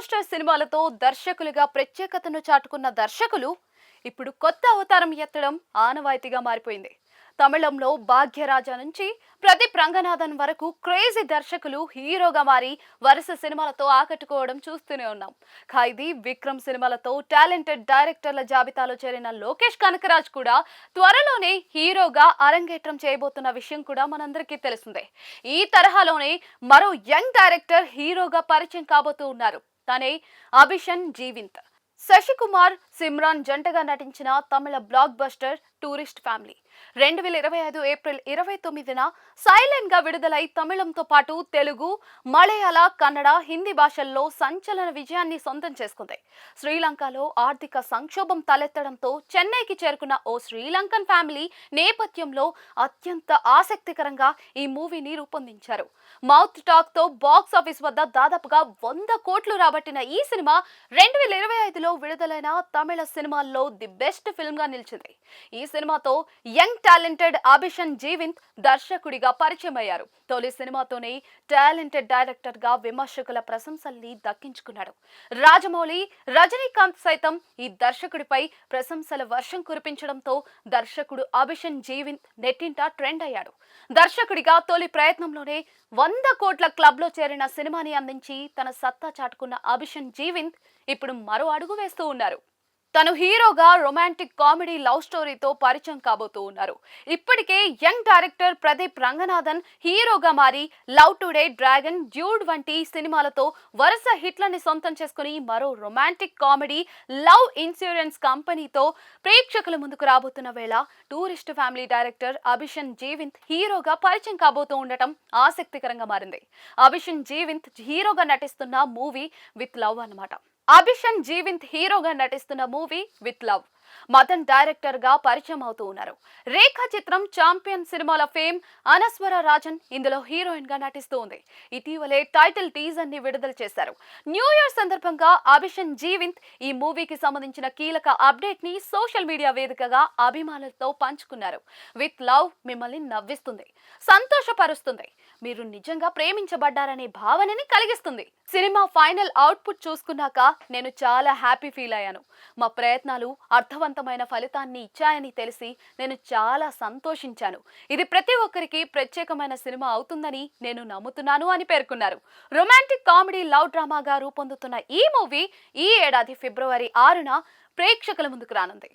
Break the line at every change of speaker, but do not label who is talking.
Buster సినిమాలతో దర్శకులుగా ప్రత్యేకతను చాటుకున్న దర్శకులు ఇప్పుడు కొత్త అవతారం ఎత్తడం ఆనవాయితీగా మారిపోయింది. తమిళంలో భాగ్యరాజా నుంచి ప్రదీప్ రంగనాథన్ వరకు క్రేజీ దర్శకులు హీరోగా మారి వరుస సినిమాలతో ఆకట్టుకోవడం చూస్తూనే ఉన్నాం. ఖైదీ, విక్రమ్ సినిమాలతో టాలెంటెడ్ డైరెక్టర్ల జాబితాలో చేరిన లోకేష్ కనకరాజ్ కూడా త్వరలోనే హీరోగా అరంగేట్రం చేయబోతున్న విషయం కూడా మనందరికీ తెలిసిందే. ఈ తరహాలోనే మరో యంగ్ డైరెక్టర్ హీరోగా పరిచయం కాబోతూ ఉన్నారు. తనే అభిషన్ జీవింత్. శశికుమార్, సిమ్రాన్ జంటగా నటించిన తమిళ blockbuster Tourist Family 2025 April 29న సైలెంట్ గా విడుదలై తమిళంతో పాటు తెలుగు, మలయాళ, కన్నడ, హిందీ భాషల్లో సంచలన విజయాన్ని సొంతం చేసుకుంది. శ్రీలంకలో ఆర్థిక సంక్షోభం తలెత్తడంతో చెన్నైకి చేరుకున్న ఓ శ్రీలంకన్ ఫ్యామిలీ నేపథ్యంలో అత్యంత ఆసక్తికరంగా ఈ మూవీని రూపొందించారు. మౌత్ టాక్ తో బాక్స్ ఆఫీస్ వద్ద దాదాపుగా 100 కోట్లు రాబట్టిన ఈ సినిమా 2025లో విడుదలైన తమిళ సినిమాల్లో ది బెస్ట్ ఫిల్మ్ గా నిలిచింది. ఈ సినిమాతో యంగ్ టాలెంటెడ్ అభిషన్ జీవింత్ దర్శకుడిగా పరిచయం అయ్యారు. తొలి సినిమాతోనే టాలెంటెడ్ డైరెక్టర్ గా విమర్శకుల ప్రశంసల్ని దక్కించుకున్నాడు. రాజమౌళి, రజనీకాంత్ సైతం ఈ దర్శకుడిపై ప్రశంసల వర్షం కురిపించడంతో దర్శకుడు అభిషన్ జీవింత్ నెట్టింట ట్రెండ్ అయ్యాడు. దర్శకుడిగా తొలి ప్రయత్నంలోనే 100 కోట్ల క్లబ్ లో చేరిన సినిమాని అందించి తన సత్తా చాటుకున్న అభిషన్ జీవింత్ ఇప్పుడు మరో అడుగు వేస్తూ ఉన్నారు. తను హీరోగా రొమాంటిక్ కామెడీ లవ్ స్టోరీతో పరిచయం కాబోతూ ఉన్నారు. ఇప్పటికే యంగ్ డైరెక్టర్ ప్రదీప్ రంగనాథన్ హీరోగా మారి లవ్ టుడే, డ్రాగన్, డ్యూడ్ వంటి సినిమాలతో వరుస హిట్లని సొంతం చేసుకుని మరో రొమాంటిక్ కామెడీ లవ్ ఇన్సూరెన్స్ కంపెనీతో ప్రేక్షకుల ముందుకు రాబోతున్న వేళ టూరిస్ట్ ఫ్యామిలీ డైరెక్టర్ అభిషన్ జీవింత్ హీరోగా పరిచయం కాబోతూ ఉండటం ఆసక్తికరంగా మారింది. అభిషన్ జీవింత్ హీరోగా నటిస్తున్న మూవీ విత్ లవ్ అన్నమాట. అభిషన్ జీవింత్ హీరోగా నటిస్తున్న movie with love. Madan director గా పరిచయం అవుతూ ఉన్నారు. రేఖా చిత్రం ఛాంపియన్ సినిమాల ఫేమ్ అనస్వర రాజన్ ఇందులో హీరోయిన్ గా నటిస్తూ ఉంది. ఇటీవలే టైటిల్ టీజర్ ని విడుదల చేశారు. న్యూ ఇయర్ సందర్భంగా అభిషన్ జీవింత్ ఈ మూవీకి సంబంధించిన కీలక అప్డేట్ ని సోషల్ మీడియా వేదికగా అభిమానులతో పంచుకున్నారు. విత్ లవ్ మిమ్మల్ని నవ్విస్తుంది, సంతోషపరుస్తుంది, మీరు నిజంగా ప్రేమించబడ్డారనే భావనని కలిగిస్తుంది. సినిమా ఫైనల్ అవుట్పుట్ చూసుకున్నాక నేను చాలా హ్యాపీ ఫీల్ అయ్యాను. మా ప్రయత్నాలు అర్థవంతమైన ఫలితాన్ని ఇచ్చాయని తెలిసి నేను చాలా సంతోషించాను. ఇది ప్రతి ఒక్కరికి ప్రత్యేకమైన సినిమా అవుతుందని నేను నమ్ముతున్నాను అని పేర్కొన్నారు. రొమాంటిక్ కామెడీ లవ్ డ్రామాగా రూపొందుతున్న ఈ మూవీ ఈ ఏడాది ఫిబ్రవరి 6న ప్రేక్షకుల ముందుకు రానుంది.